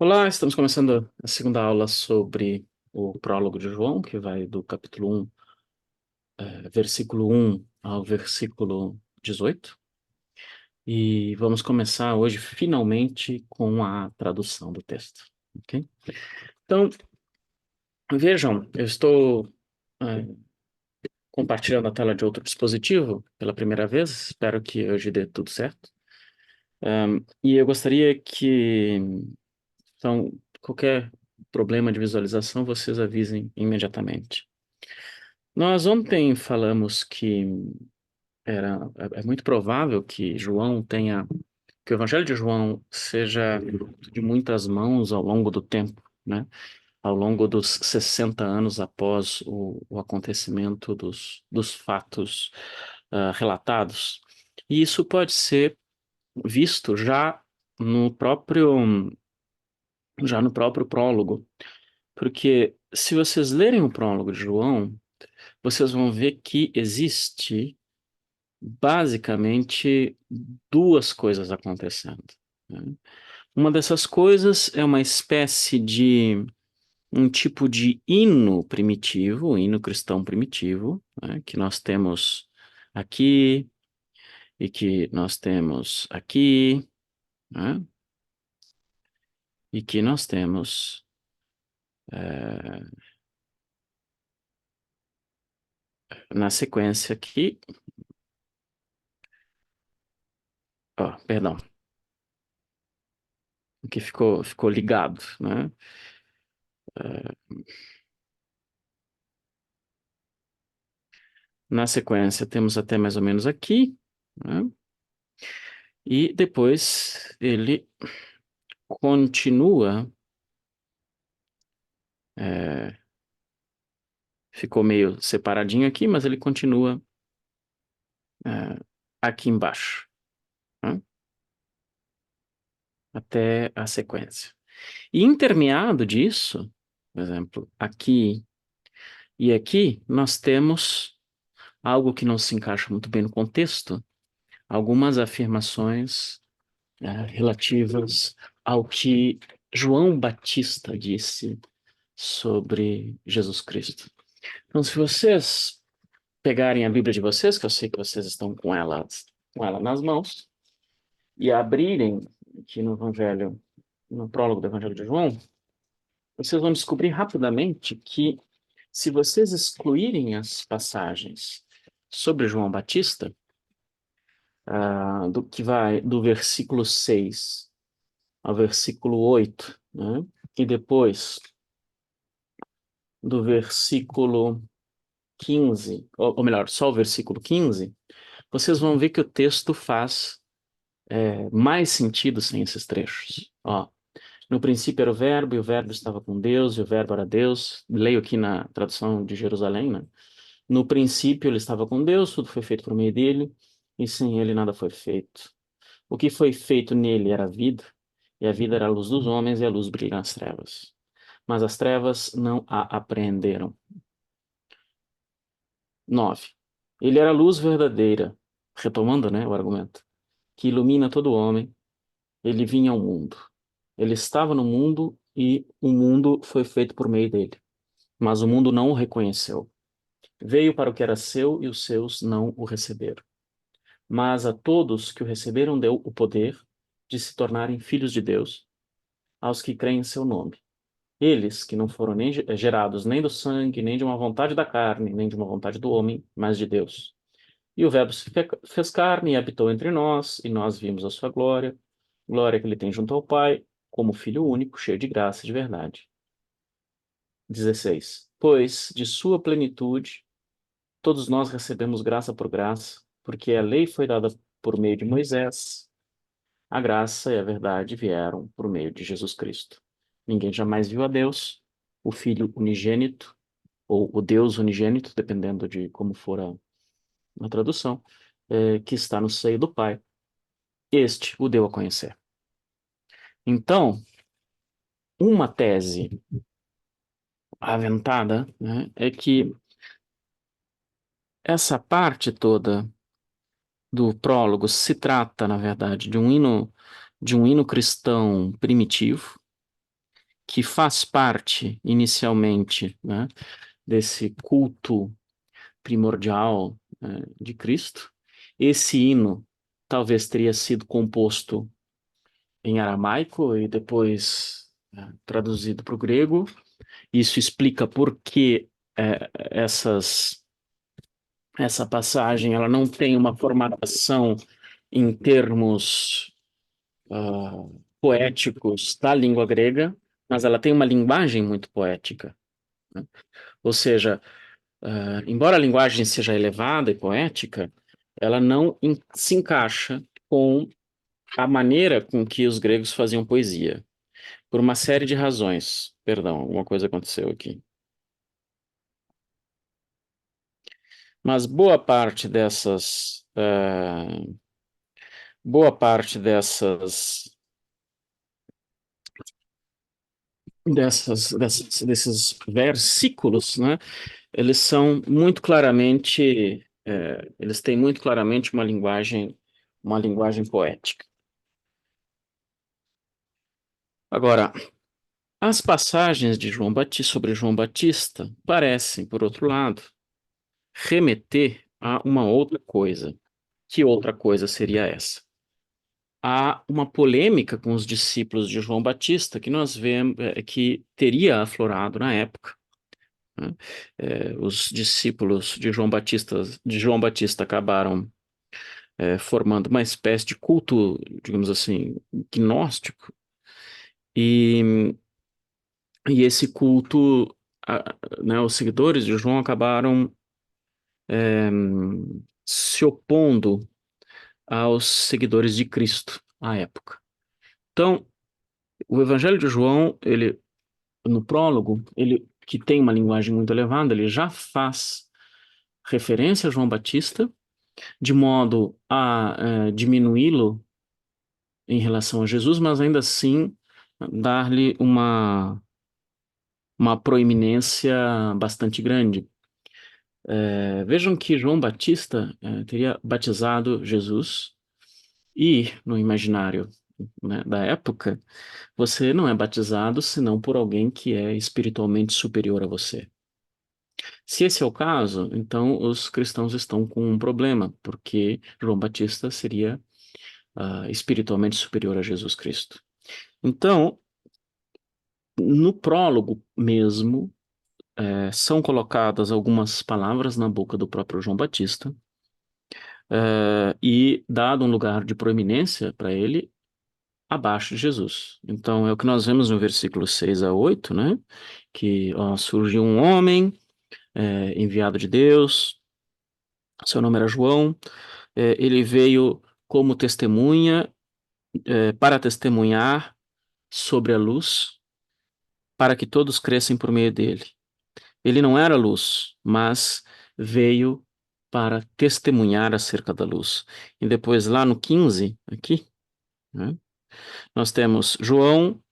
Olá, estamos começando a segunda aula sobre o prólogo de João, que vai do capítulo 1, versículo 1 ao versículo 18. E vamos começar hoje, finalmente, com a tradução do texto. Ok? Então, vejam, eu estou eh, compartilhando a tela de outro dispositivo pela primeira vez, espero que hoje dê tudo certo. E eu gostaria que, então, qualquer problema de visualização, vocês avisem imediatamente. Nós ontem falamos que é muito provável que que o Evangelho de João seja de muitas mãos ao longo do tempo, né? Ao longo dos 60 anos após o acontecimento dos fatos relatados. E isso pode ser visto no próprio, já no próprio prólogo, porque se vocês lerem o prólogo de João, vocês vão ver que existe basicamente duas coisas acontecendo, né? Uma dessas coisas é uma espécie de um tipo de hino primitivo, um hino cristão primitivo, né, que nós temos aqui e que nós temos aqui, né, e que nós temos eh, na sequência aqui. Ó, perdão, que ficou ligado, né? Na sequência temos até mais ou menos aqui, né? E depois ele continua, é, ficou meio separadinho aqui, mas ele continua é, aqui embaixo, né? Até a sequência. E intermeado disso, por exemplo, aqui e aqui, nós temos algo que não se encaixa muito bem no contexto, algumas afirmações relativas ao que João Batista disse sobre Jesus Cristo. Então, se vocês pegarem a Bíblia de vocês, que eu sei que vocês estão com ela nas mãos, e abrirem aqui no Evangelho, no prólogo do Evangelho de João, vocês vão descobrir rapidamente que, se vocês excluírem as passagens sobre João Batista, do que vai do versículo 6 ao versículo 8, né? E depois do versículo 15, ou melhor, só o versículo 15, vocês vão ver que o texto faz mais sentido sem esses trechos. Ó, no princípio era o verbo, e o verbo estava com Deus, e o verbo era Deus. Leio aqui na tradução de Jerusalém, né? No princípio ele estava com Deus, tudo foi feito por meio dele, e sem ele nada foi feito. O que foi feito nele era a vida, e a vida era a luz dos homens, e a luz brilha nas trevas. Mas as trevas não a apreenderam. 9. Ele era a luz verdadeira, retomando, né, o argumento, que ilumina todo homem. Ele vinha ao mundo. Ele estava no mundo e o mundo foi feito por meio dele. Mas o mundo não o reconheceu. Veio para o que era seu e os seus não o receberam. Mas a todos que o receberam deu o poder de se tornarem filhos de Deus, aos que creem em seu nome. Eles que não foram nem gerados nem do sangue, nem de uma vontade da carne, nem de uma vontade do homem, mas de Deus. E o Verbo se fez carne e habitou entre nós, e nós vimos a sua glória, glória que ele tem junto ao Pai, como Filho único, cheio de graça e de verdade. 16. Pois de sua plenitude todos nós recebemos graça por graça, porque a lei foi dada por meio de Moisés, a graça e a verdade vieram por meio de Jesus Cristo. Ninguém jamais viu a Deus, o Filho unigênito, ou o Deus unigênito, dependendo de como for a tradução, que está no seio do Pai. Este o deu a conhecer. Então, uma tese aventada, né, é que essa parte toda do prólogo se trata, na verdade, de um hino cristão primitivo, que faz parte inicialmente, né, desse culto primordial, de Cristo. Esse hino talvez teria sido composto em aramaico e depois traduzido para o grego. Isso explica por que essa passagem ela não tem uma formatação em termos poéticos da língua grega, mas ela tem uma linguagem muito poética, né? Ou seja, embora a linguagem seja elevada e poética, ela não se encaixa com a maneira com que os gregos faziam poesia, por uma série de razões. Perdão, alguma coisa aconteceu aqui. Mas boa parte desses versículos, né? Eles são muito claramente, eles têm muito claramente uma linguagem poética. Agora, as passagens de João Batista sobre João Batista parecem, por outro lado, remeter a uma outra coisa. Que outra coisa seria essa? Há uma polêmica com os discípulos de João Batista que nós vemos que teria aflorado na época, né? Os discípulos de João Batista acabaram formando uma espécie de culto, digamos assim, gnóstico, e, e esse culto, né, os seguidores de João acabaram é, se opondo aos seguidores de Cristo à época. Então, o Evangelho de João, ele, no prólogo, ele que tem uma linguagem muito elevada, ele já faz referência a João Batista, de modo a diminuí-lo em relação a Jesus, mas ainda assim dar-lhe uma proeminência bastante grande. Vejam que João Batista teria batizado Jesus e, no imaginário, né, da época, você não é batizado senão por alguém que é espiritualmente superior a você. Se esse é o caso, então os cristãos estão com um problema, porque João Batista seria espiritualmente superior a Jesus Cristo. Então, no prólogo mesmo, são colocadas algumas palavras na boca do próprio João Batista, e dado um lugar de proeminência para ele abaixo de Jesus. Então, é o que nós vemos no versículo 6 a 8, né? Que surgiu um homem enviado de Deus, seu nome era João, ele veio como testemunha, para testemunhar sobre a luz, para que todos crescem por meio dele. Ele não era luz, mas veio para testemunhar acerca da luz. E depois, lá no 15, aqui, né, nós temos João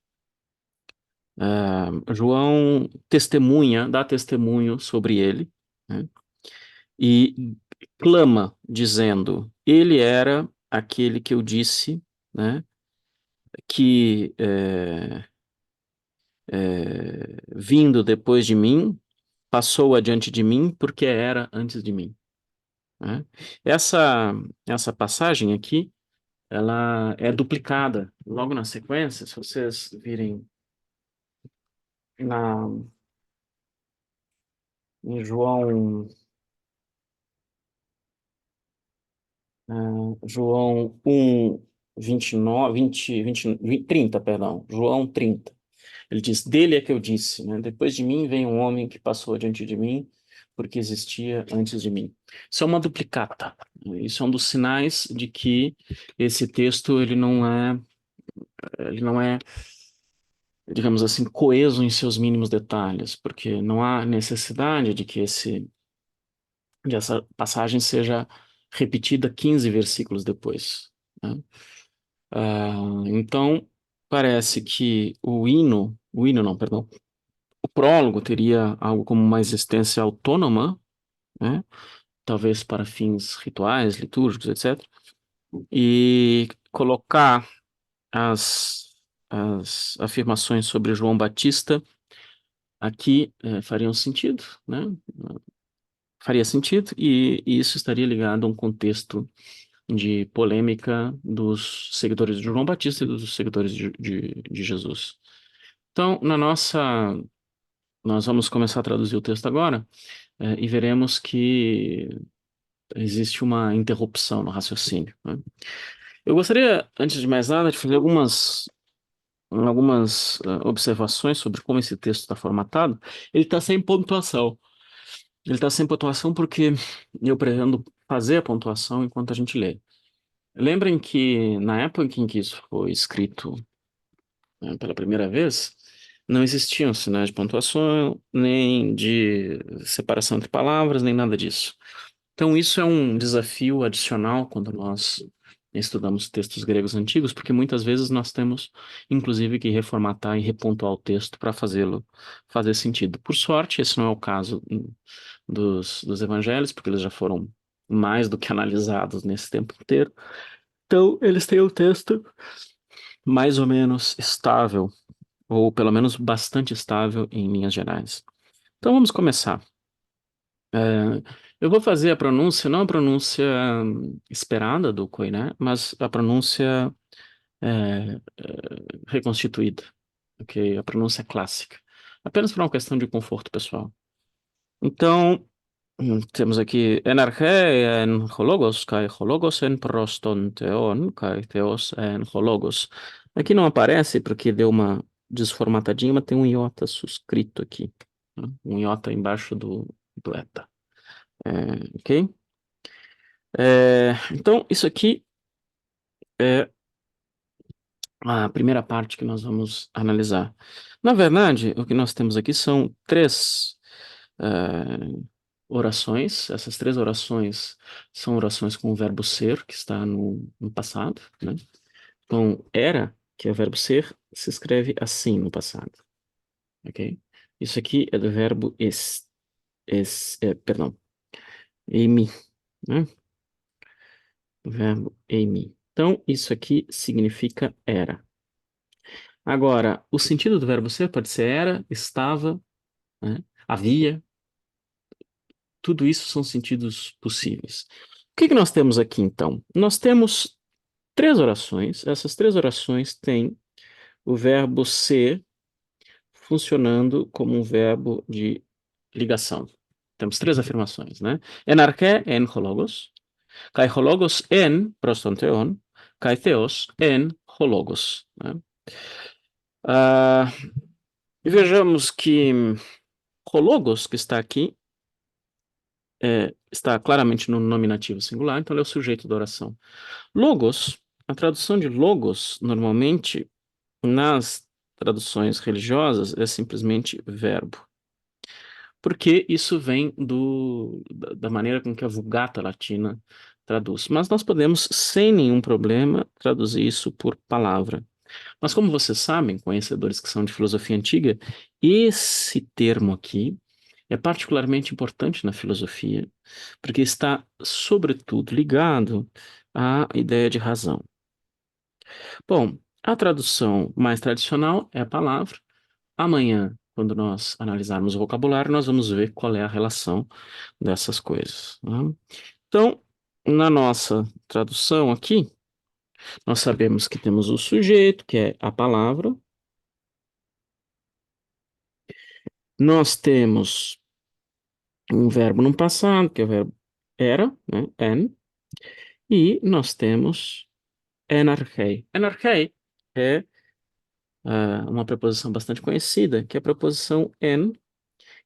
testemunha, dá testemunho sobre ele, né, e clama, dizendo: Ele era aquele que eu disse, né, que vindo depois de mim, passou adiante de mim, porque era antes de mim, né? Essa, essa passagem aqui, ela é duplicada logo na sequência, se vocês virem na, em João 1, 29, 30, perdão, João 30. Ele diz, dele é que eu disse, né? Depois de mim vem um homem que passou adiante de mim, porque existia antes de mim. Isso é uma duplicata. Isso é um dos sinais de que esse texto ele não é, digamos assim, coeso em seus mínimos detalhes, porque não há necessidade de que de essa passagem seja repetida 15 versículos depois, né? Então, parece que o hino não, perdão, o prólogo teria algo como uma existência autônoma, né? Talvez para fins rituais, litúrgicos, etc. E colocar as as afirmações sobre João Batista aqui fariam sentido, né? Faria sentido, e isso estaria ligado a um contexto de polêmica dos seguidores de João Batista e dos seguidores de Jesus. Então, nós vamos começar a traduzir o texto agora, e veremos que existe uma interrupção no raciocínio, né? Eu gostaria, antes de mais nada, de fazer algumas observações sobre como esse texto está formatado. Ele está sem pontuação. Ele está sem pontuação porque eu pretendo fazer a pontuação enquanto a gente lê. Lembrem que na época em que isso foi escrito, pela primeira vez, não existiam sinais de pontuação, nem de separação entre palavras, nem nada disso. Então, isso é um desafio adicional quando nós estudamos textos gregos antigos, porque muitas vezes nós temos, inclusive, que reformatar e repontuar o texto para fazê-lo fazer sentido. Por sorte, esse não é o caso dos evangelhos, porque eles já foram mais do que analisados nesse tempo inteiro. Então, eles têm o texto mais ou menos estável, ou pelo menos bastante estável em linhas gerais. Então, vamos começar. É, eu vou fazer a pronúncia, não a pronúncia esperada do Koiné, mas a pronúncia reconstituída, ok? A pronúncia clássica, apenas por uma questão de conforto pessoal. Então, temos aqui enarche en hologos, kai hologos en proston theon, kai theos en hologos. Aqui não aparece porque deu uma desformatadinha, mas tem um iota suscrito aqui, né? Um iota embaixo do eta. Ok? Então, isso aqui é a primeira parte que nós vamos analisar. Na verdade, o que nós temos aqui são três orações. Essas três orações são orações com o verbo ser, que está no passado, né? Então, era, que é o verbo ser, se escreve assim no passado, ok? Isso aqui é do verbo perdão, emi, né? O verbo emi. Então, isso aqui significa era. Agora, o sentido do verbo ser pode ser era, estava, né? Havia. Tudo isso são sentidos possíveis. O que que nós temos aqui, então? Nós temos três orações. Essas três orações têm o verbo ser funcionando como um verbo de ligação. Temos três afirmações, né? Enarche en hologos, kai hologos en prostonteon, kai theos en hologos, né? E vejamos que hologos, que está aqui, está claramente no nominativo singular, então ele é o sujeito da oração. Logos, a tradução de logos, normalmente, nas traduções religiosas, é simplesmente verbo. Porque isso vem da maneira com que a Vulgata Latina traduz. Mas nós podemos, sem nenhum problema, traduzir isso por palavra. Mas como vocês sabem, conhecedores que são de filosofia antiga, esse termo aqui é particularmente importante na filosofia, porque está, sobretudo, ligado à ideia de razão. Bom, a tradução mais tradicional é a palavra. Amanhã, quando nós analisarmos o vocabulário, nós vamos ver qual é a relação dessas coisas, né? Então, na nossa tradução aqui, nós sabemos que temos o sujeito, que é a palavra. Nós temos um verbo no passado, que é o verbo era, né? En. E nós temos enarchei. Enarchei é uma preposição bastante conhecida, que é a preposição en,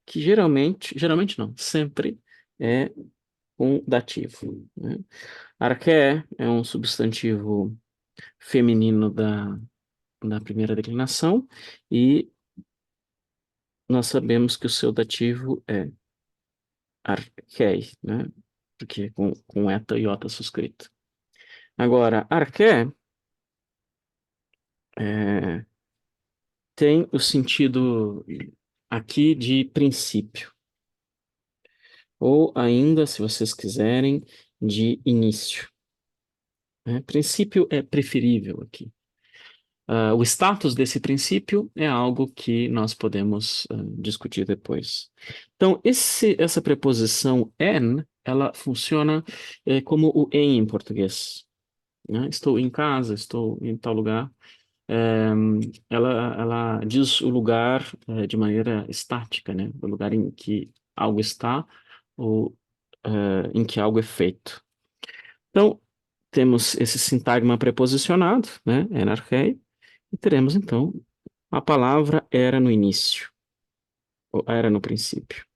que geralmente não, sempre é um dativo, né? Arché é um substantivo feminino da primeira declinação e nós sabemos que o seu dativo é archei, né? Porque com eta e ota suscrito. Agora, arché é, tem o sentido aqui de princípio, ou ainda, se vocês quiserem, de início, né? Princípio é preferível aqui. O status desse princípio é algo que nós podemos discutir depois. Então, essa preposição en, ela funciona como o em português, né? Estou em casa, estou em tal lugar. É, ela diz o lugar de maneira estática, né? O lugar em que algo está ou em que algo é feito. Então, temos esse sintagma preposicionado, né? En archei, e teremos, então, a palavra era no início, ou era no princípio.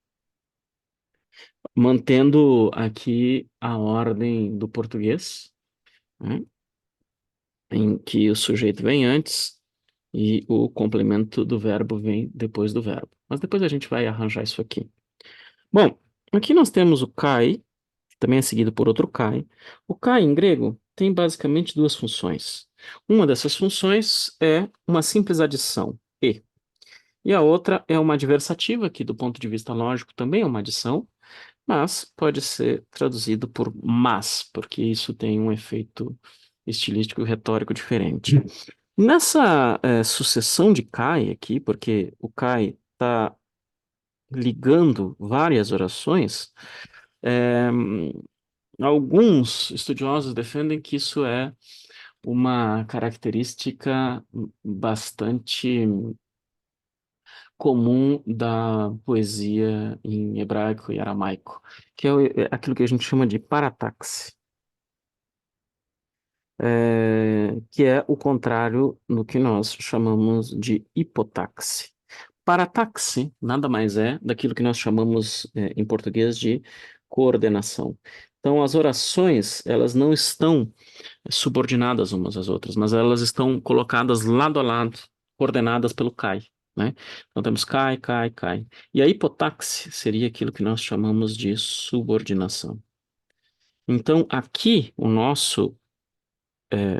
Mantendo aqui a ordem do português, né? Em que o sujeito vem antes e o complemento do verbo vem depois do verbo. Mas depois a gente vai arranjar isso aqui. Bom, aqui nós temos o kai, que também é seguido por outro kai. O kai em grego tem basicamente duas funções. Uma dessas funções é uma simples adição, e a outra é uma adversativa, que do ponto de vista lógico também é uma adição, mas pode ser traduzido por mas, porque isso tem um efeito estilístico e retórico diferente. Nessa sucessão de Kai aqui, porque o Kai está ligando várias orações, é, alguns estudiosos defendem que isso é uma característica bastante comum da poesia em hebraico e aramaico, que é aquilo que a gente chama de parataxe, que é o contrário do que nós chamamos de hipotaxe. Parataxe nada mais é daquilo que nós chamamos em português de coordenação. Então, as orações, elas não estão subordinadas umas às outras, mas elas estão colocadas lado a lado, coordenadas pelo CAI, né? Então temos CAI, CAI, CAI. E a hipotaxe seria aquilo que nós chamamos de subordinação. Então aqui é,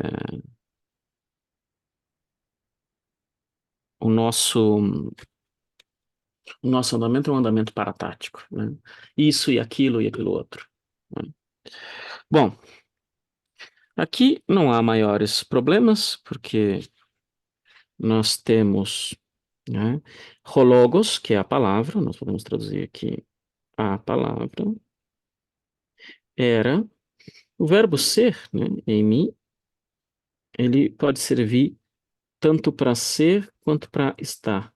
o nosso, o nosso andamento é um andamento paratático, né? Isso e aquilo outro, né? Bom, aqui não há maiores problemas, porque nós temos, né, hologos, que é a palavra, nós podemos traduzir aqui a palavra, era o verbo ser, né, em mim, ele pode servir tanto para ser quanto para estar.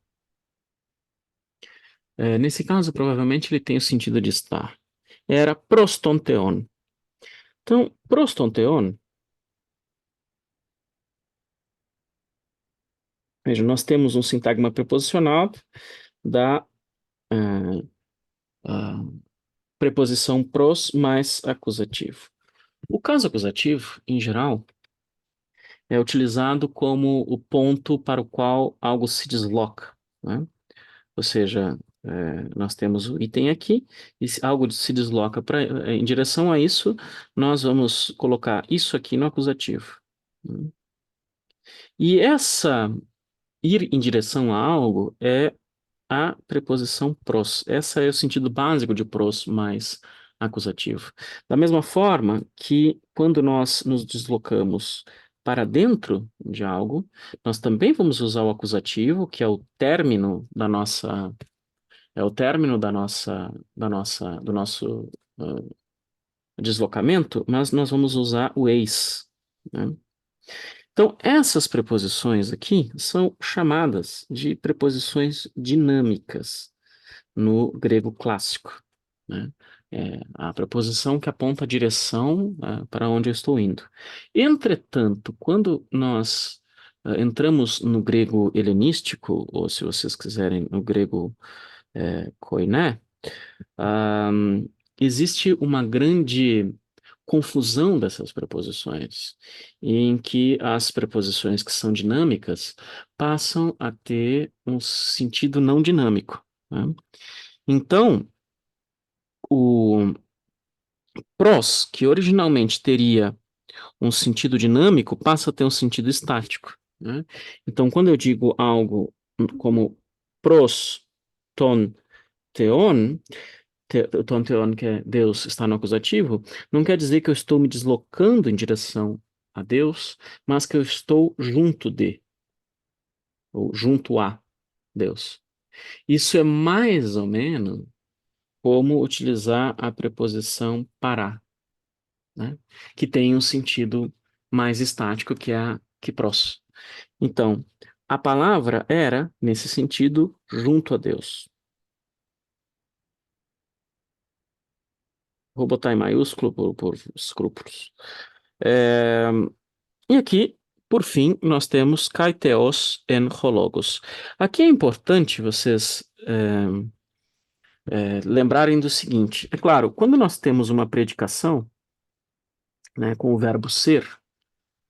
Nesse caso, provavelmente ele tem o sentido de estar. Era prostonteon. Então, prostonteon, veja, nós temos um sintagma preposicional da ah, ah, preposição pros mais acusativo. O caso acusativo, em geral, é utilizado como o ponto para o qual algo se desloca, né? Ou seja, nós temos o item aqui, e se algo se desloca em direção a isso, nós vamos colocar isso aqui no acusativo, né? E essa ir em direção a algo é a preposição pros. Essa é o sentido básico de pros mais acusativo. Da mesma forma que quando nós nos deslocamos para dentro de algo, nós também vamos usar o acusativo, que é o término da nossa, do nosso deslocamento, mas nós vamos usar o eis, né? Então, essas preposições aqui são chamadas de preposições dinâmicas no grego clássico, né? É a preposição que aponta a direção para onde eu estou indo. Entretanto, quando nós entramos no grego helenístico, ou se vocês quiserem, no grego koiné, ah, existe uma grande confusão dessas preposições, em que as preposições que são dinâmicas passam a ter um sentido não dinâmico, né? Então, o pros, que originalmente teria um sentido dinâmico, passa a ter um sentido estático, né? Então, quando eu digo algo como pros ton theon, o ton theon, que é Deus está no acusativo, não quer dizer que eu estou me deslocando em direção a Deus, mas que eu estou junto de. ou junto a Deus. Isso é mais ou menos como utilizar a preposição para, né? Que tem um sentido mais estático que é a que pros. Então, a palavra era, nesse sentido, junto a Deus. Vou botar em maiúsculo por escrúpulos. É, e aqui, por fim, nós temos kaiteos en hologos. Aqui é importante vocês lembrarem do seguinte. É claro, quando nós temos uma predicação, né, com o verbo ser,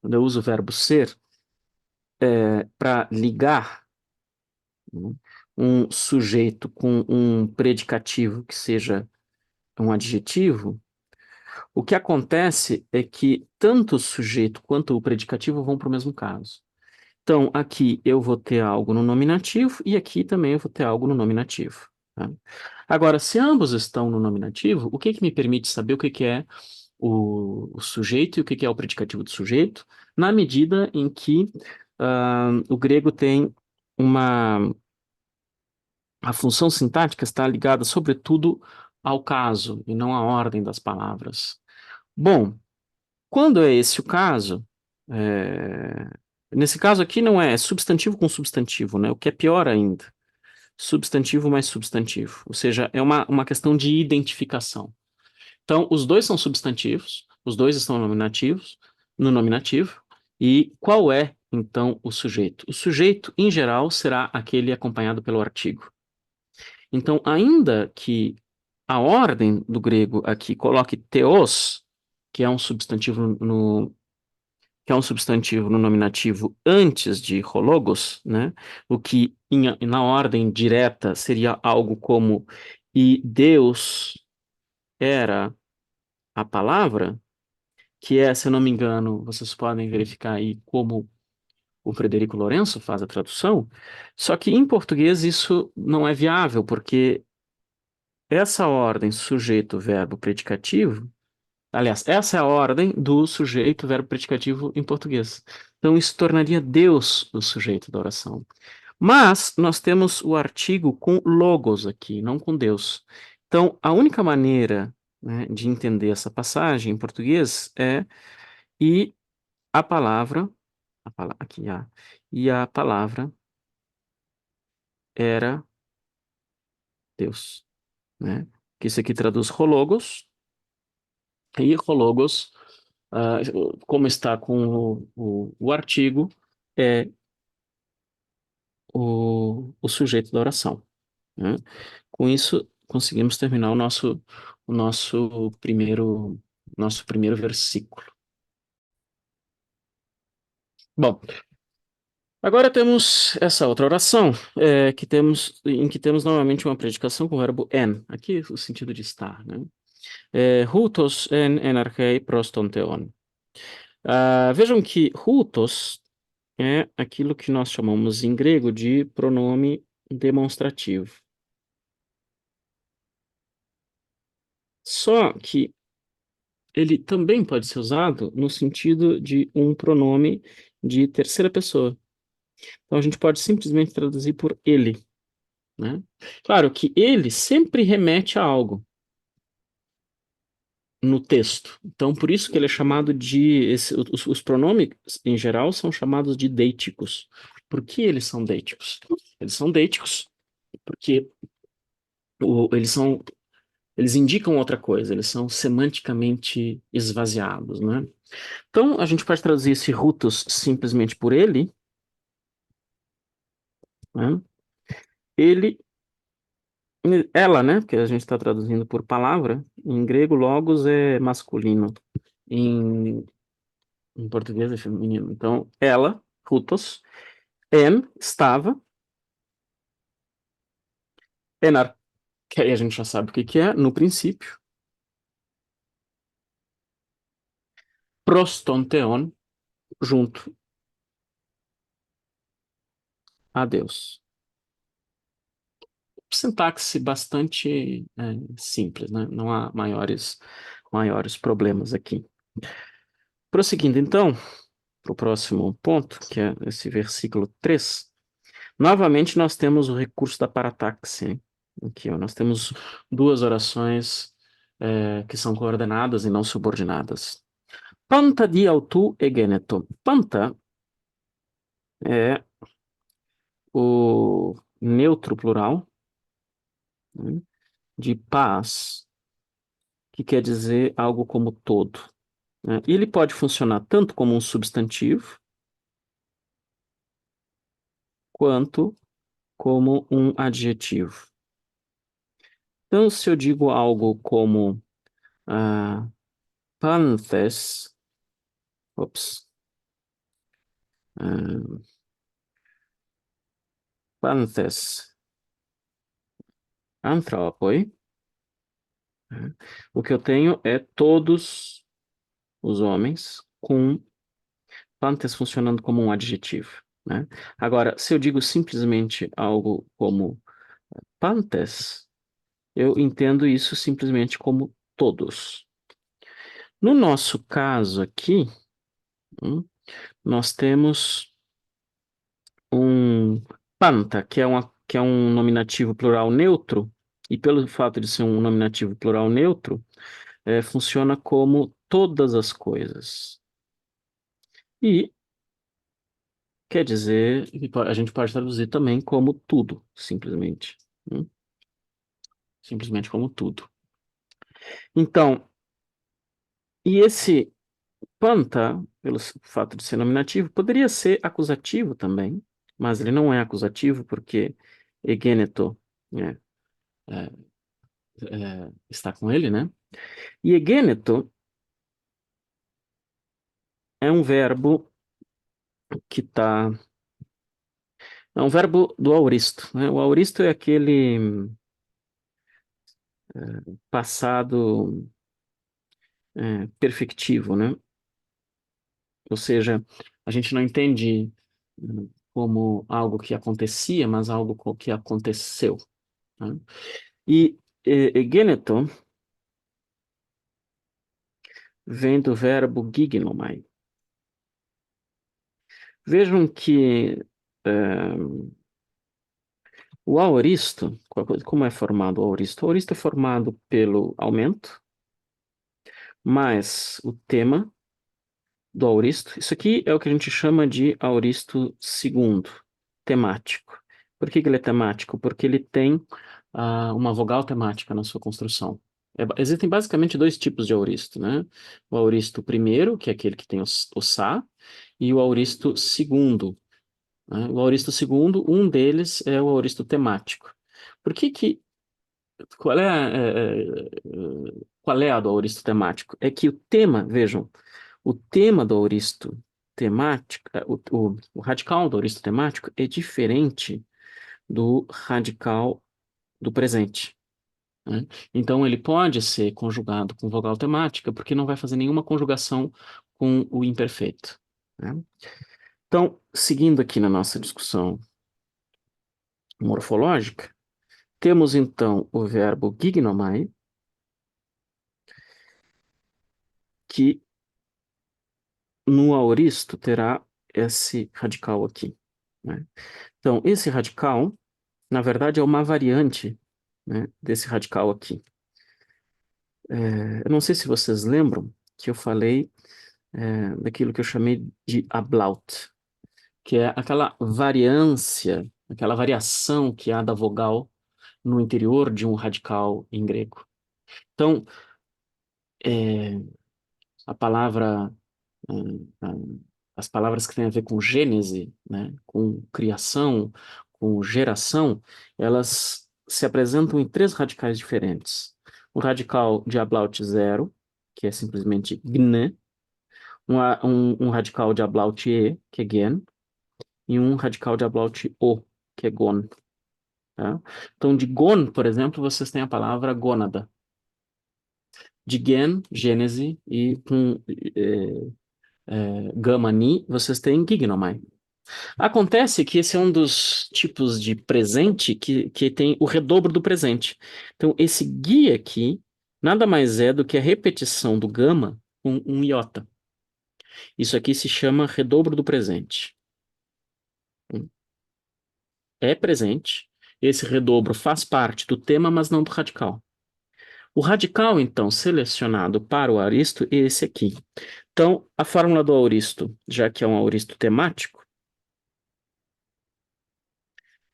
quando eu uso o verbo ser, para ligar, né, um sujeito com um predicativo que seja um adjetivo, o que acontece é que tanto o sujeito quanto o predicativo vão para o mesmo caso. Então, aqui eu vou ter algo no nominativo e aqui também eu vou ter algo no nominativo. Tá? Agora, se ambos estão no nominativo, o que que me permite saber o que que é o sujeito e o que que é o predicativo do sujeito, na medida em que o grego tem uma... A função sintática está ligada, sobretudo, ao caso e não à ordem das palavras. Bom, quando é esse o caso, é, nesse caso aqui não é substantivo com substantivo, né? O que é pior ainda. Substantivo mais substantivo. Ou seja, é uma questão de identificação. Então, os dois são substantivos, os dois estão nominativos, no nominativo. E qual é, então, o sujeito? O sujeito, em geral, será aquele acompanhado pelo artigo. Então, ainda que a ordem do grego aqui coloque teos, que é um substantivo que é um substantivo no nominativo antes de hologos, né? O que na ordem direta seria algo como e Deus era a palavra, que é, se eu não me engano, vocês podem verificar aí como o Frederico Lourenço faz a tradução, só que em português isso não é viável, porque essa ordem sujeito, verbo, predicativo. Aliás, essa é a ordem do sujeito, verbo, predicativo em português. Então, isso tornaria Deus o sujeito da oração. Mas nós temos o artigo com logos aqui, não com Deus. Então, a única maneira, né, de entender essa passagem em português é e a palavra, aqui e a palavra era Deus, né? Que isso aqui traduz hologos, e hologos, ah, como está com o artigo, é o sujeito da oração, né? Com isso, conseguimos terminar o nosso primeiro versículo. Bom, agora temos essa outra oração, em que temos novamente uma predicação com o verbo en, aqui o sentido de estar, né? Hutos en archei proston theon. Vejam que hutos é aquilo que nós chamamos em grego de pronome demonstrativo. Só que ele também pode ser usado no sentido de um pronome de terceira pessoa. Então a gente pode simplesmente traduzir por ele, né? Claro que ele sempre remete a algo no texto. Então por isso que ele é chamado os pronomes em geral são chamados de deíticos. Por que eles são deíticos? Eles são deíticos porque eles são eles indicam outra coisa, eles são semanticamente esvaziados, né? Então, a gente pode traduzir esse Rutus simplesmente por ele, né? Ele, ela, né? Porque a gente está traduzindo por palavra. Em grego, logos é masculino. Em, em português é feminino. Então, ela, Rutus, estava, enar, que aí a gente já sabe o que que é, no princípio, prostonteon, junto a Deus. Sintaxe bastante simples, né? Não há maiores problemas aqui. Prosseguindo, então, para o próximo ponto, que é esse versículo 3. Novamente, nós temos o recurso da parataxe, hein? Aqui, ó, nós temos duas orações que são coordenadas e não subordinadas. Panta di autu egeneto. Panta é o neutro plural, né, de paz, que quer dizer algo como todo, né? E ele pode funcionar tanto como um substantivo, quanto como um adjetivo. Então, se eu digo algo como panthes, ops, ah, panthes anthropoi, né, o que eu tenho é todos os homens com pantes funcionando como um adjetivo, né? Agora, se eu digo simplesmente algo como pantes, eu entendo isso simplesmente como todos. No nosso caso aqui, nós temos um panta, que é um nominativo plural neutro, e pelo fato de ser um nominativo plural neutro, funciona como todas as coisas. E quer dizer, a gente pode traduzir também como tudo, simplesmente. Né? Simplesmente como tudo. Então, e esse panta, pelo fato de ser nominativo, poderia ser acusativo também, mas ele não é acusativo porque egeneto, né, é, está com ele, né? E egeneto é um verbo que está. É um verbo do auristo, né? O auristo é aquele passado perfectivo, né? Ou seja, a gente não entende como algo que acontecia, mas algo que aconteceu, né? E egeneto vem do verbo gignomai. Vejam que o aoristo, como é formado o aoristo? O aoristo é formado pelo aumento, mais o tema do aoristo. Isso aqui é o que a gente chama de aoristo segundo, temático. Por que que ele é temático? Porque ele tem uma vogal temática na sua construção. Existem basicamente dois tipos de aoristo, né? O aoristo primeiro, que é aquele que tem o sa, e o aoristo segundo, né? O aoristo segundo, um deles é o aoristo temático. Por que que qual qual é a do aoristo temático? É que o tema, vejam, o tema do aoristo temático, o radical do aoristo temático é diferente do radical do presente, né? Então, ele pode ser conjugado com vogal temática, porque não vai fazer nenhuma conjugação com o imperfeito, né? Então, seguindo aqui na nossa discussão morfológica, temos então o verbo gignomai, que no aoristo terá esse radical aqui, né? Então, esse radical, na verdade, é uma variante, né, desse radical aqui. Eu não sei se vocês lembram que eu falei daquilo que eu chamei de ablaut, que é aquela variância, aquela variação que há da vogal no interior de um radical em grego. Então, é, a palavra as palavras que têm a ver com gênese, né, com criação, com geração, elas se apresentam em três radicais diferentes. O radical de Ablaut zero, que é simplesmente gne, um radical de Ablaut e, que é gen, e um radical de Ablaut o, que é gon. Tá? Então, de gon, por exemplo, vocês têm a palavra gônada. De gen, gênese, e com gama ni, vocês têm gignomai. Acontece que esse é um dos tipos de presente que tem o redobro do presente. Então, esse guia aqui nada mais é do que a repetição do gama com um iota. Isso aqui se chama redobro do presente. é presente. Esse redobro faz parte do tema, mas não do radical. O radical, então, selecionado para o auristo é esse aqui. Então, a fórmula do auristo, já que é um auristo temático,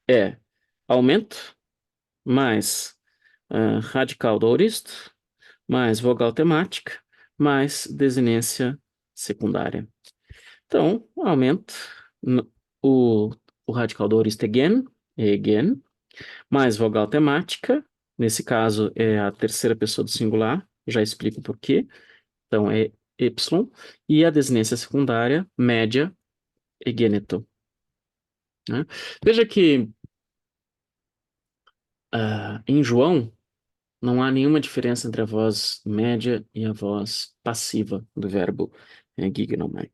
é aumento mais radical do auristo, mais vogal temática, mais desinência secundária. Então, aumento o, o radical do auristo é again, mais vogal temática, nesse caso é a terceira pessoa do singular, já explico por quê. Então, é y, e a desinência secundária, média, egeneto. Né? Veja que em João não há nenhuma diferença entre a voz média e a voz passiva do verbo gignomai.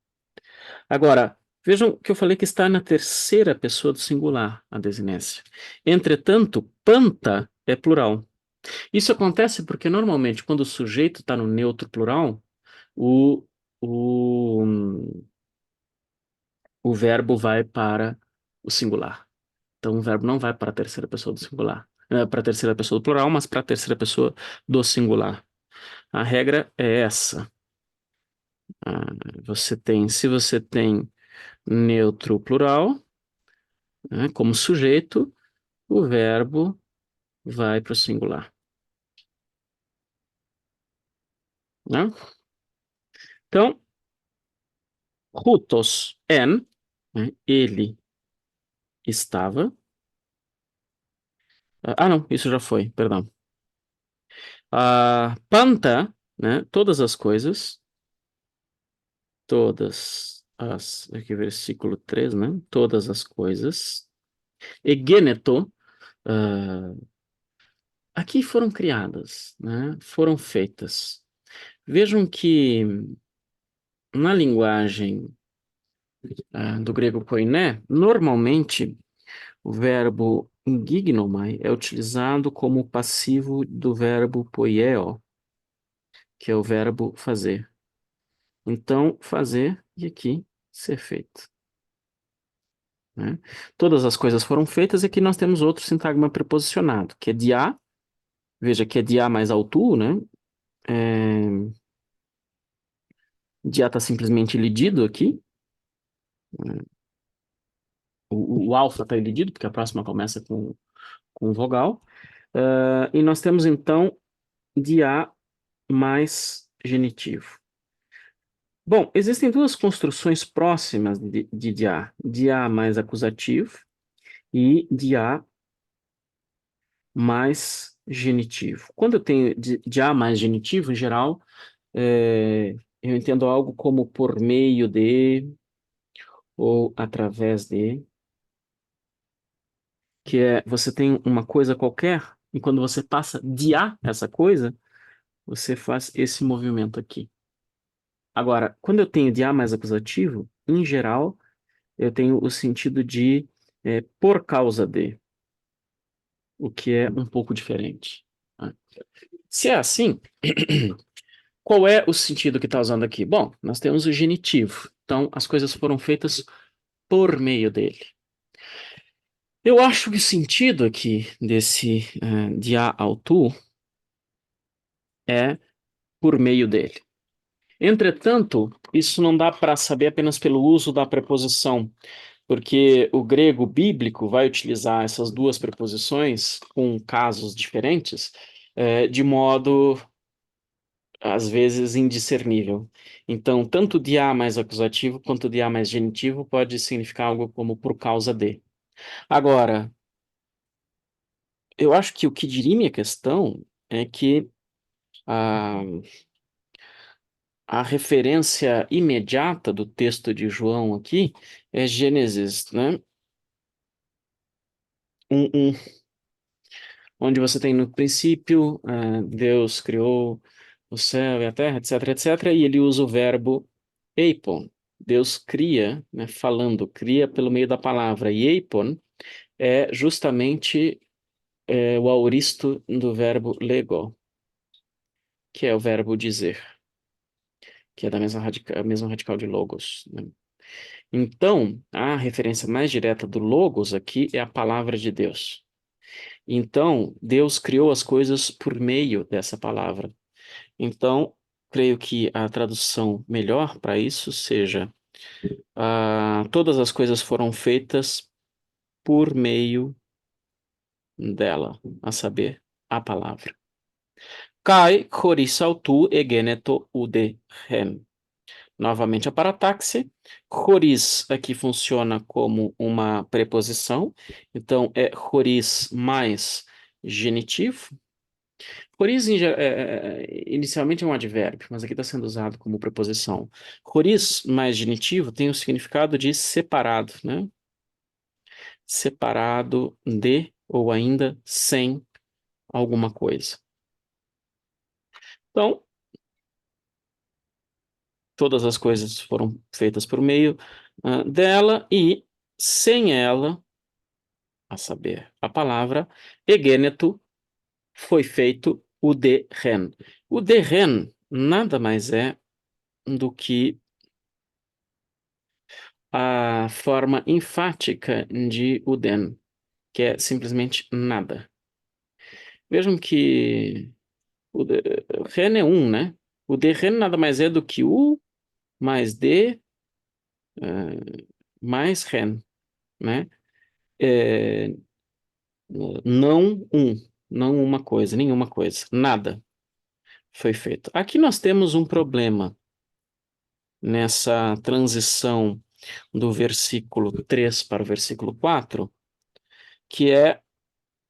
Agora, vejam que eu falei que está na terceira pessoa do singular, a desinência. Entretanto, panta é plural. Isso acontece porque normalmente quando o sujeito está no neutro plural, o, o, o verbo vai para o singular. Então, o verbo não vai para a terceira pessoa do singular. Para a terceira pessoa do plural, mas para a terceira pessoa do singular. A regra é essa. Se você tem neutro plural, né, como sujeito, o verbo vai para o singular. Né? Então, hutos en, né, ele estava. Não, isso já foi, perdão. Panta, né, todas as coisas, aqui versículo 3, né, todas as coisas, egeneto, ah, aqui foram criadas, né, foram feitas. Vejam que na linguagem do grego koiné, normalmente o verbo gignomai é utilizado como passivo do verbo poieo, que é o verbo fazer. Então, fazer e aqui ser feito. Né? Todas as coisas foram feitas e aqui nós temos outro sintagma preposicionado, que é dia. Veja que é dia mais autu, né? É, dia está simplesmente lidido aqui. O alfa está lidido, porque a próxima começa com vogal. E nós temos então dia mais genitivo. Bom, existem duas construções próximas de dia. Dia mais acusativo e dia mais genitivo. Quando eu tenho dia mais genitivo, em geral, eu entendo algo como por meio de ou através de, que é você tem uma coisa qualquer e quando você passa de a essa coisa, você faz esse movimento aqui. Agora, quando eu tenho de a mais acusativo, em geral, eu tenho o sentido de por causa de, o que é um pouco diferente. Né? Se é assim, qual é o sentido que está usando aqui? Bom, nós temos o genitivo. Então, as coisas foram feitas por meio dele. Eu acho que o sentido aqui desse de a ao tu é por meio dele. Entretanto, isso não dá para saber apenas pelo uso da preposição, porque o grego bíblico vai utilizar essas duas preposições com casos diferentes, de modo, às vezes, indiscernível. Então, tanto de a mais acusativo quanto de a mais genitivo pode significar algo como por causa de. Agora, eu acho que o que dirime a questão é que a, a referência imediata do texto de João aqui é Gênesis, né? Um, onde você tem no princípio, Deus criou o céu e a terra, etc, etc, e ele usa o verbo eipon. Deus cria, né, falando, cria pelo meio da palavra. E eipon é justamente o auristo do verbo lego, que é o verbo dizer, que é da mesma radical de logos, né? Então, a referência mais direta do Logos aqui é a palavra de Deus. Então, Deus criou as coisas por meio dessa palavra. Então, creio que a tradução melhor para isso seja: todas as coisas foram feitas por meio dela, a saber, a palavra. Kai chorisautu egeneto ude hen. Novamente a parataxe. Choris aqui funciona como uma preposição, então é choris mais genitivo. Choris inicialmente é um advérbio, mas aqui está sendo usado como preposição. Choris mais genitivo tem o significado de separado, né? Separado de ou ainda sem alguma coisa. Então, todas as coisas foram feitas por meio dela e sem ela, a saber, a palavra, egêneto, foi feito o de ren. O de ren nada mais é do que a forma enfática de uden, que é simplesmente nada. Vejam que o de ren é um, né? O de ren nada mais é do que o mais de mais ren, né? É, não um, não uma coisa, nenhuma coisa, nada foi feito. Aqui nós temos um problema nessa transição do versículo 3 para o versículo 4, que é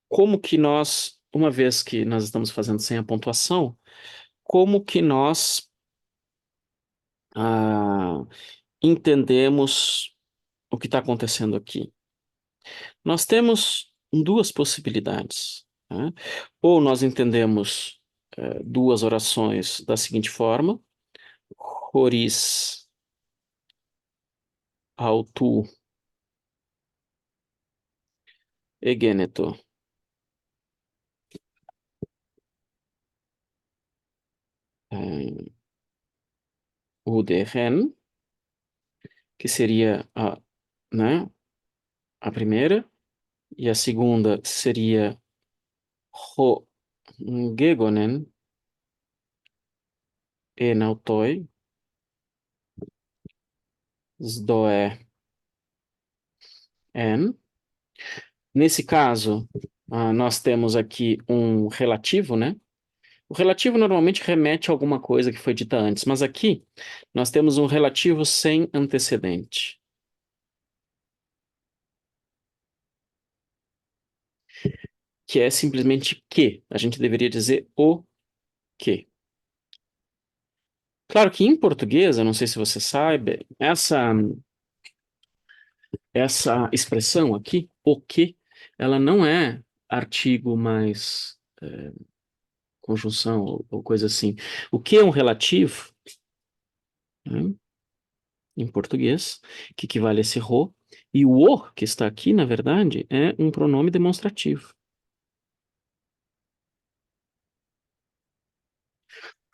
como que nós, uma vez que nós estamos fazendo sem a pontuação, como que nós ah, entendemos o que está acontecendo aqui. Nós temos duas possibilidades, né? Ou nós entendemos duas orações da seguinte forma: Horis autu egeneto eh, udehen, que seria né, a primeira, e a segunda seria ho gegonen enautoi sdoe en. Nesse caso, nós temos aqui um relativo, né? O relativo normalmente remete a alguma coisa que foi dita antes, mas aqui nós temos um relativo sem antecedente, que é simplesmente que. A gente deveria dizer o que. Claro que em português, eu não sei se você sabe, essa expressão aqui, o que, ela não é artigo mais conjunção ou coisa assim. O que é um relativo, né, em português, que equivale a esse ro, e o que está aqui, na verdade, é um pronome demonstrativo.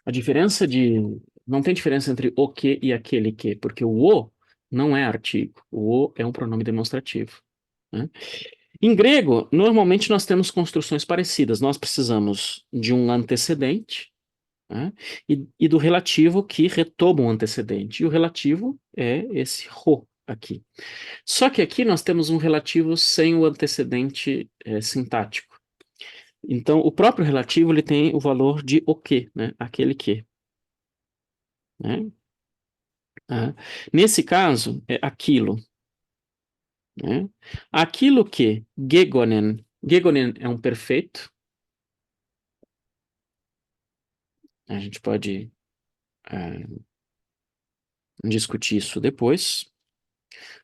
A diferença de. Não tem diferença entre o que e aquele que, porque o não é artigo, o é um pronome demonstrativo, né? Em grego, normalmente nós temos construções parecidas. Nós precisamos de um antecedente, né, e do relativo que retoma um antecedente. E o relativo é esse ro aqui. Só que aqui nós temos um relativo sem o antecedente sintático. Então, o próprio relativo ele tem o valor de o que, né? Aquele que, né? Nesse caso, é aquilo, né? Aquilo que Gegonen é um perfeito. A gente pode discutir isso depois,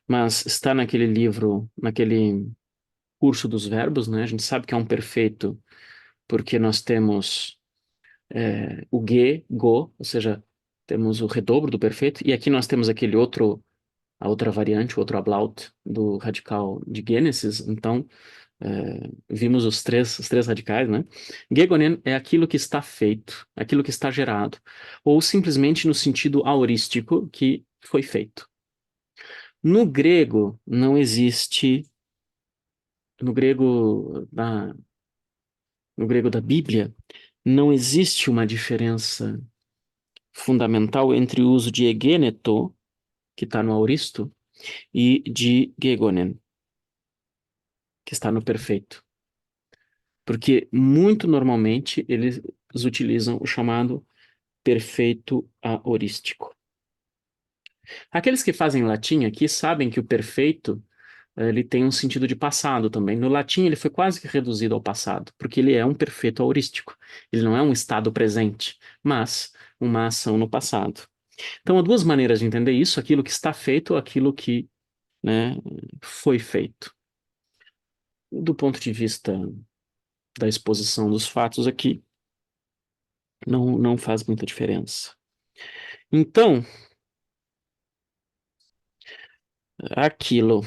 mas está naquele livro, naquele curso dos verbos, né? A gente sabe que é um perfeito porque nós temos o go, ou seja, temos o redobro do perfeito, e aqui nós temos aquele outro, a outra variante, o outro ablaut do radical de Gênesis, então vimos os três radicais, né? Gegonen é aquilo que está feito, aquilo que está gerado, ou simplesmente no sentido aorístico que foi feito. No grego não existe, no grego da, no grego da Bíblia, não existe uma diferença fundamental entre o uso de egeneto, que está no aoristo, e de gegonen, que está no perfeito. Porque muito normalmente eles utilizam o chamado perfeito aorístico. Aqueles que fazem latim aqui sabem que o perfeito ele tem um sentido de passado também. No latim ele foi quase que reduzido ao passado, porque ele é um perfeito aorístico. Ele não é um estado presente, mas uma ação no passado. Então há duas maneiras de entender isso: aquilo que está feito ou aquilo que, né, foi feito. Do ponto de vista da exposição dos fatos aqui, não faz muita diferença. Então, aquilo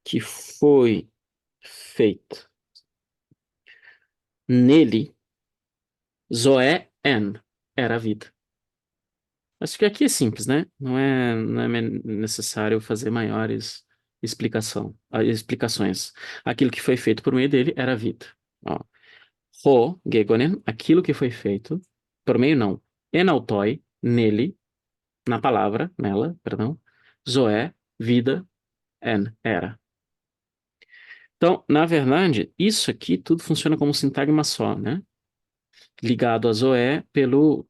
que foi feito nele, Zoé en, era a vida. Acho que aqui é simples, né? Não é necessário fazer maiores explicações. Aquilo que foi feito por meio dele era a vida. Ó. Ho, gegonen, aquilo que foi feito, por meio não, enautoi, nele, na palavra, nela, perdão, zoé, vida, en, era. Então, na verdade, isso aqui tudo funciona como um sintagma só, né? Ligado a zoé pelo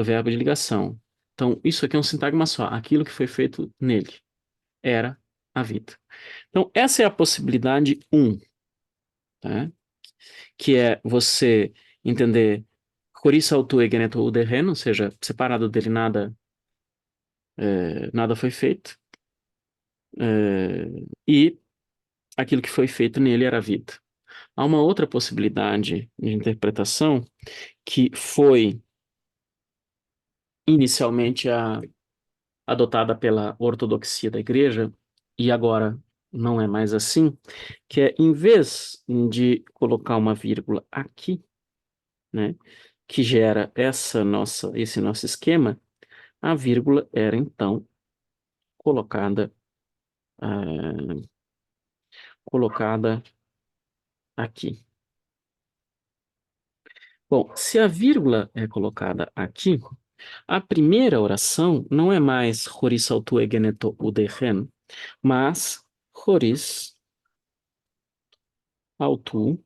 verbo de ligação. Então, isso aqui é um sintagma só. Aquilo que foi feito nele era a vida. Então, essa é a possibilidade um, tá? Que é você entender Chorizo autu egeneto udehen, ou seja, separado dele nada foi feito, e aquilo que foi feito nele era a vida. Há uma outra possibilidade de interpretação que foi inicialmente adotada pela ortodoxia da igreja, e agora não é mais assim, que é em vez de colocar uma vírgula aqui, né, que gera esse nosso esquema, a vírgula era então colocada, ah, colocada aqui. Bom, se a vírgula é colocada aqui, a primeira oração não é mais Horis autu egeneto udehen, mas Horis autu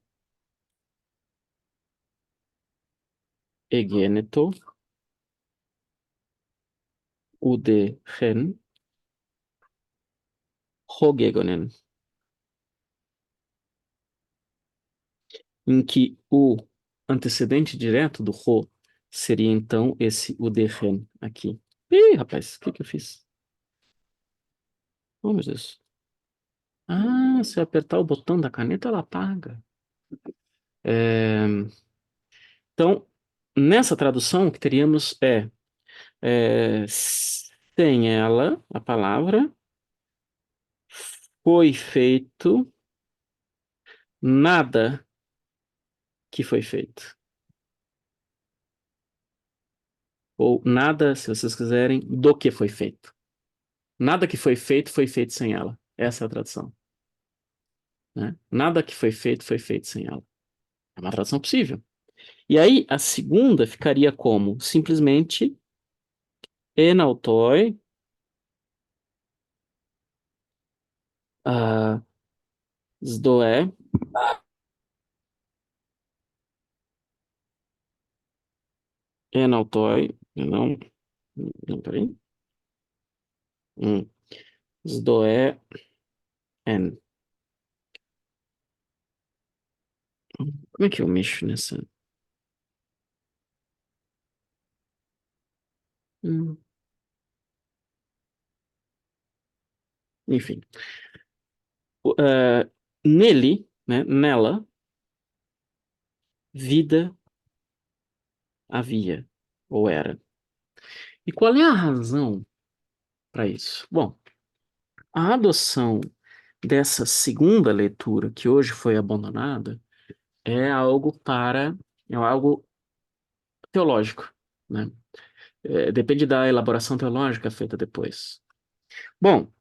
egeneto udehen hogegonen, em que o antecedente direto do ho seria então esse udehen aqui. Ih, rapaz, o que que eu fiz? Oh, meu Deus. Ah, se eu apertar o botão da caneta, ela apaga. É, Então, nessa tradução, o que teríamos sem ela, a palavra, foi feito nada que foi feito. Ou nada, se vocês quiserem, do que foi feito. Nada que foi feito sem ela. Essa é a tradução, né? Nada que foi feito sem ela. É uma tradução possível. E aí, a segunda ficaria como? Simplesmente enautoi, ah, sdoe, enautoi, não, peraí. Sdoe en. Como é que eu mexo nessa? Hum, Enfim. Nele, né, nela, vida havia, ou era. E qual é a razão para isso? Bom, a adoção dessa segunda leitura, que hoje foi abandonada, é algo teológico, né? Depende da elaboração teológica feita depois. Bom,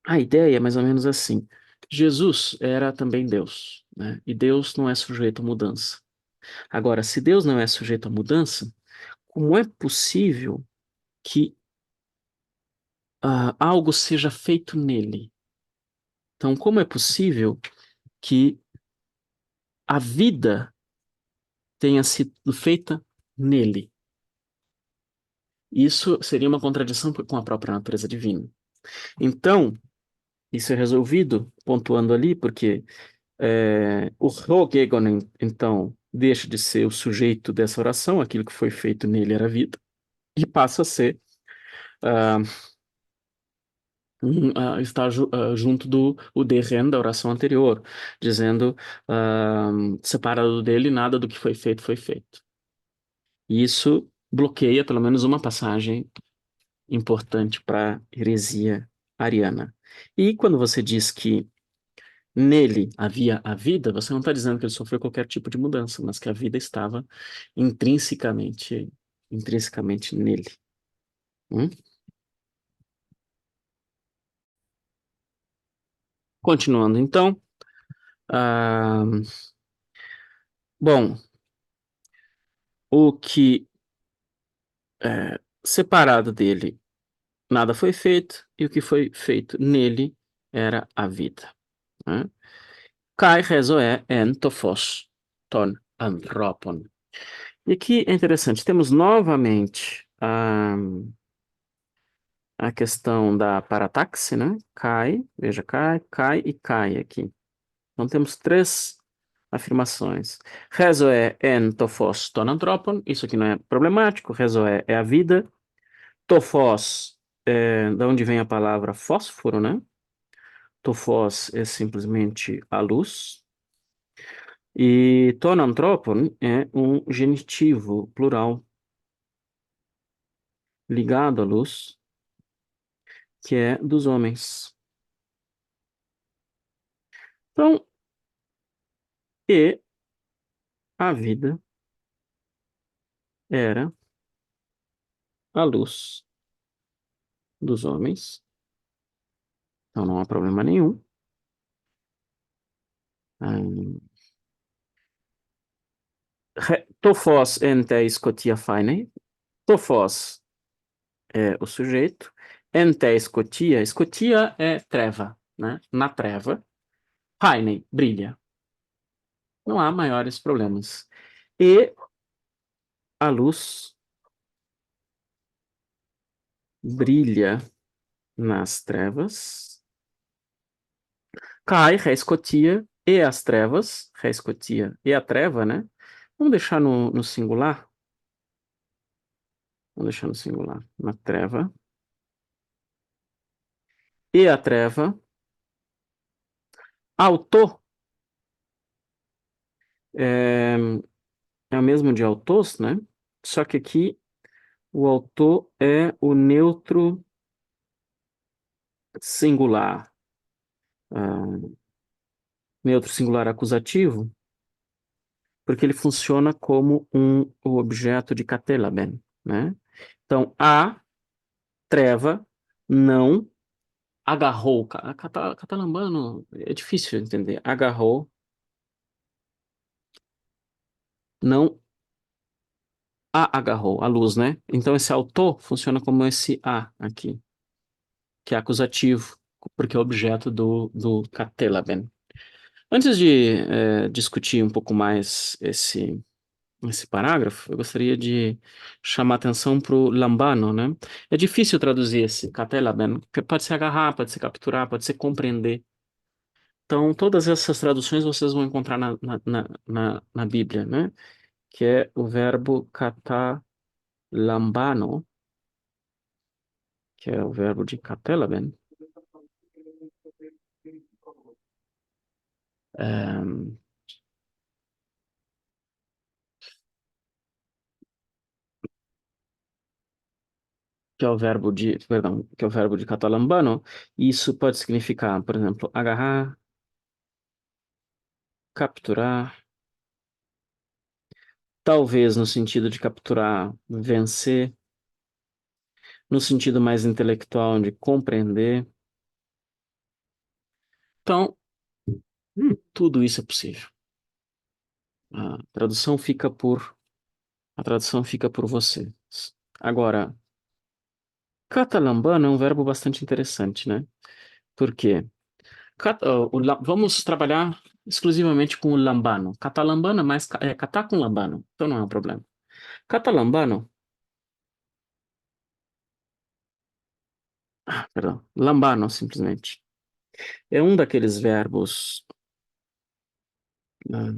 a ideia é mais ou menos assim. Jesus era também Deus, né? E Deus não é sujeito a mudança. Agora, se Deus não é sujeito a mudança, como é possível que algo seja feito nele? Então, como é possível que a vida tenha sido feita nele? Isso seria uma contradição com a própria natureza divina. Então, isso é resolvido pontuando ali, porque o Rogegon, então, deixa de ser o sujeito dessa oração, aquilo que foi feito nele era vida, e passa a ser ah, está junto do o derren da oração anterior, dizendo separado dele, nada do que foi feito foi feito. E isso bloqueia pelo menos uma passagem importante para a heresia ariana. E quando você diz que nele havia a vida, você não está dizendo que ele sofreu qualquer tipo de mudança, mas que a vida estava intrinsecamente nele. Hum? Continuando, então. ah, bom, o que separado dele nada foi feito, e o que foi feito nele era a vida. Né? Kai rezoe en tophos ton anthropon. E aqui é interessante, temos novamente a questão da parataxe, né? Kai, veja, Kai e Kai aqui. Então temos três afirmações. Rezoe en tophos ton anthropon, isso aqui não é problemático, rezoe é a vida, tophos da onde vem a palavra fósforo, né? Tophos é simplesmente a luz. E tonantropon é um genitivo plural ligado à luz, que é dos homens. Então, e a vida era a luz dos homens. Então não há problema nenhum. Hum, Tophos ente scotia faine. Tophos é o sujeito. Ente scotia. Scotia é treva, né? Na treva. Faine, brilha. Não há maiores problemas. E a luz brilha nas trevas. Cai, rescotia, e as trevas. Rescotia e a treva, né? Vamos deixar no singular. Vamos deixar no singular. Na treva. E a treva. Auto é, é o mesmo de autos, né? Só que aqui o autor é o neutro singular. ah, Neutro singular acusativo, porque ele funciona como o objeto de catelaben, né? Então, a treva não agarrou. Catalambano é difícil de entender. Agarrou, não a agarrou, a luz, né? Então, esse autor funciona como esse a aqui, que é acusativo, porque é objeto do catelaben. Antes de discutir um pouco mais esse parágrafo, eu gostaria de chamar atenção para o lambano, né? É difícil traduzir esse catelaben, porque pode ser agarrar, pode ser capturar, pode ser compreender. Então, todas essas traduções vocês vão encontrar na Bíblia, né? Que é o verbo catalambano, que é o verbo de catelaben, ehm, que é o verbo de, perdão, que é o verbo de catalambano. E isso pode significar, por exemplo, agarrar, capturar, talvez no sentido de capturar, vencer, no sentido mais intelectual de compreender. Então, tudo isso é possível. A tradução fica por, a tradução fica por você. Agora, catalambano é um verbo bastante interessante, né? Por quê? Vamos trabalhar exclusivamente com o lambano. Catalambano é mais catar com lambano, então não é um problema. Catalambano, perdão, lambano simplesmente, é um daqueles verbos ah,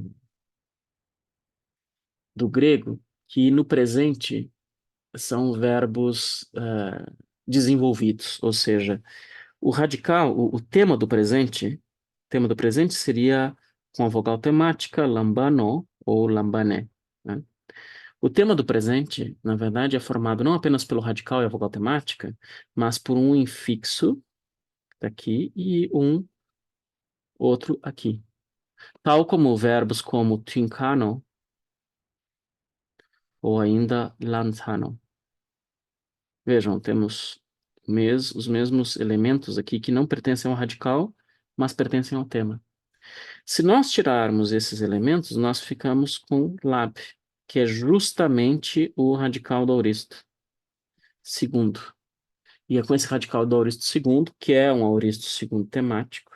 do grego que no presente são verbos desenvolvidos, ou seja, o radical, o tema do presente seria com a vogal temática lambano ou lambané, né? O tema do presente, na verdade, é formado não apenas pelo radical e a vogal temática, mas por um infixo aqui e um outro aqui. Tal como verbos como tincano ou ainda lanthano. Vejam, temos os mesmos elementos aqui que não pertencem ao radical, mas pertencem ao tema. Se nós tirarmos esses elementos, nós ficamos com lab, que é justamente o radical do auristo segundo. E é com esse radical do auristo segundo, que é um auristo segundo temático,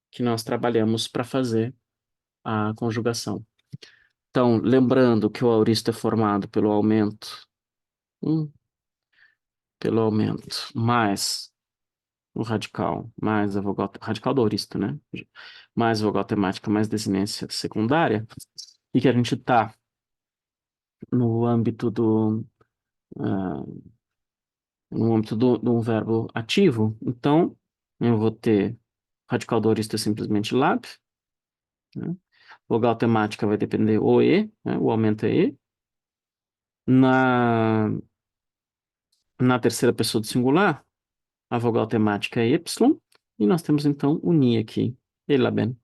que nós trabalhamos para fazer a conjugação. Então, lembrando que o auristo é formado um, pelo aumento, mais o radical, mais a vogal, radical do auristo, né? Mais a vogal temática, mais desinência secundária, e que a gente está no âmbito ah, de um verbo ativo, então eu vou ter radical do auristo é simplesmente lab, né? Vogal temática vai depender o e, né? O aumento é e. Na, na terceira pessoa do singular, a vogal temática é y, e nós temos então o ni aqui, elaben.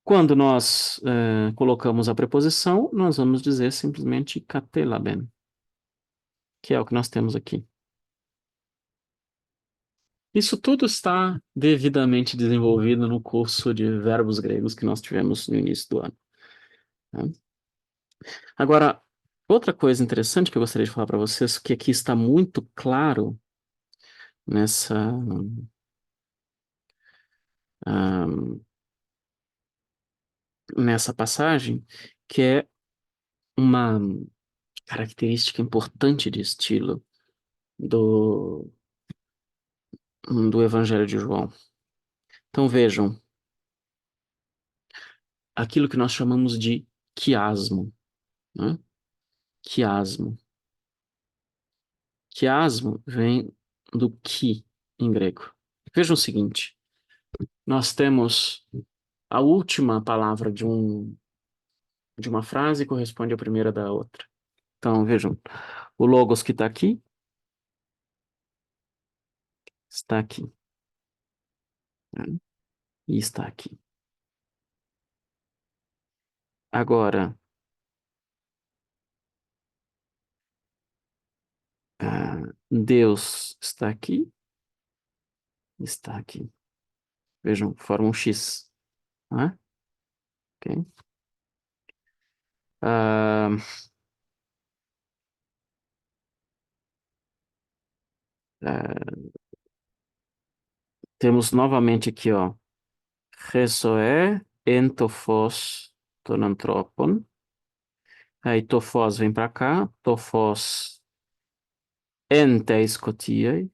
Quando nós colocamos a preposição, nós vamos dizer simplesmente catelaben, que é o que nós temos aqui. Isso tudo está devidamente desenvolvido no curso de verbos gregos que nós tivemos no início do ano, né? Agora, outra coisa interessante que eu gostaria de falar para vocês, que aqui está muito claro nessa, ah, nessa passagem, que é uma característica importante de estilo do Evangelho de João. Então vejam, aquilo que nós chamamos de quiasmo, né? Quiasmo. Quiasmo vem do qui em grego. Vejam o seguinte, nós temos a última palavra de uma frase corresponde à primeira da outra. Então vejam, o logos que está aqui, né? E está aqui. Agora, Deus está aqui. Vejam, forma um X, né? Ok? Ah, ah, temos novamente aqui, ó, Resoé, entofos, tonantropon. Aí tofós vem para cá, tofós ente escotia,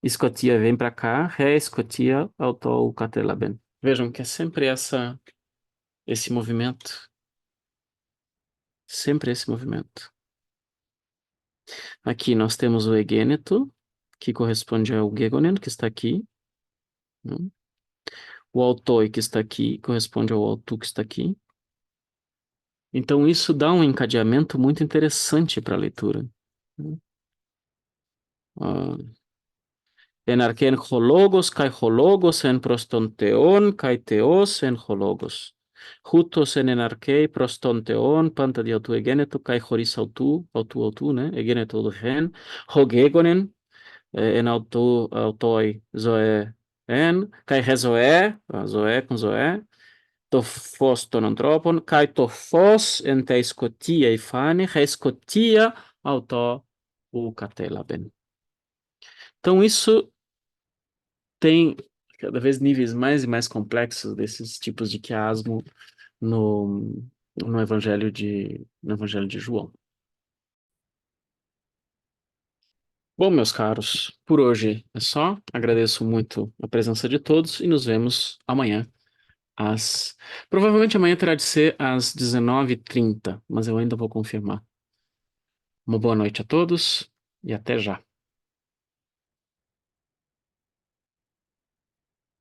escotia vem para cá, ré escotia, auto catelaben. Vejam que é esse movimento, sempre esse movimento. Aqui nós temos o egêneto, que corresponde ao gegonen, que está aqui, né? O autoi, que está aqui, corresponde ao autu, que está aqui. Então, isso dá um encadeamento muito interessante para a leitura, né? En arken hologos, kai hologos, en prostonteon, kai teos, en hologos. Hutos enenarchei prostonteon, panta di autu egeneto, kai choris autu, né? Egeneto do hen, hogegonen, en autoi zoe en, kai rezoe, zoe com zoe, to phos ton anthropon, kai to phos en te scotia e fane, scotia auto o catelaben. Então, isso tem cada vez níveis mais e mais complexos desses tipos de quiasmo no, no Evangelho de João. Bom, meus caros, por hoje é só. Agradeço muito a presença de todos e nos vemos amanhã às... Provavelmente amanhã terá de ser às 19h30, mas eu ainda vou confirmar. Uma boa noite a todos e até já.